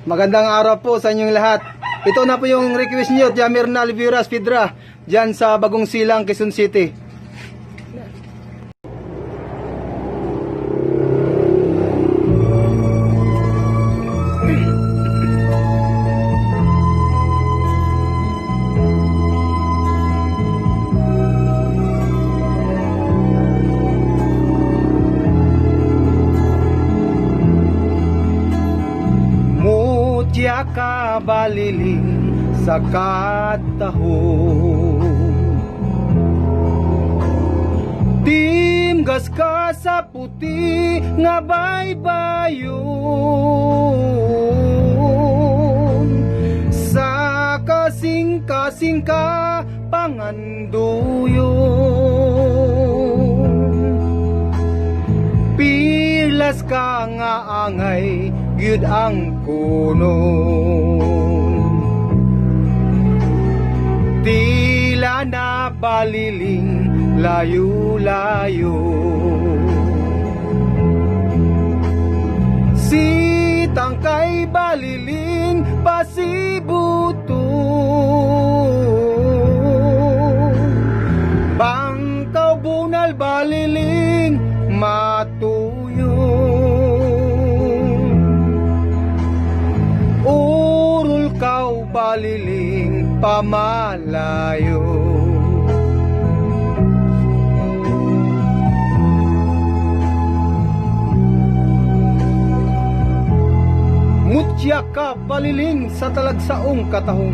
Magandang araw po sa inyong lahat. Ito na po yung request niyo, Tia Mirna Alvira Spidra, dyan sa Bagong Silang, Quezon City. Mutya ka baliling sa katahon, timgas ka sa puti nga baybayon, sa kasing-kasing ka panganduyon, pilas ka nga angay gyud ang kunon, tila na baliling layo-layo, sitang kay baliling pasibuto, bangkaw bunal baliling matuyo, urul kaw baliling pamalayo, mutya ka baliling sa talagsaong katahon,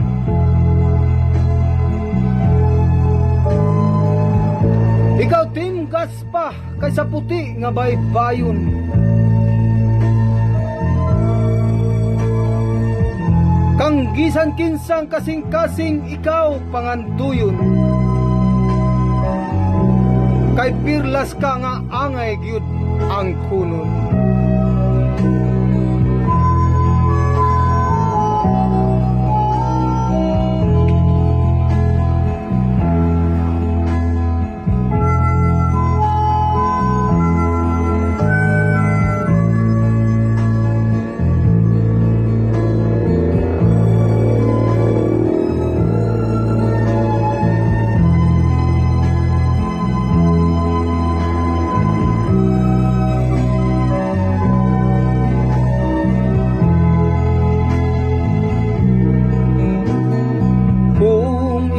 ikaw timgas pa kaysa puti nga baybayon, kang gisan kinsang kasing-kasing ikaw panganduyon, kay pirlas ka nga angay gyud ang kunon,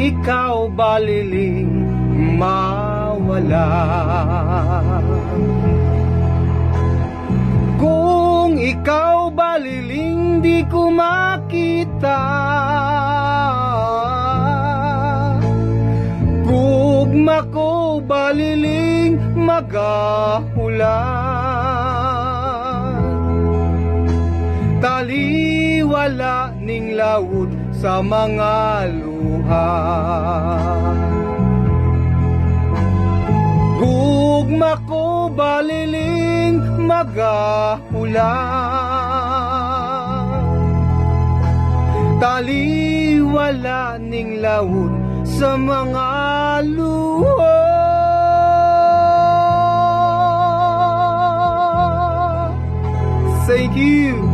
ikaw baliling mawala, kung ikaw baliling di ko makita, gugma ko baliling magahulan, taliwala ning lawod sa mga luha, gugma ko baliling magahulan, taliwala ning lawod sa mga luha. Thank you.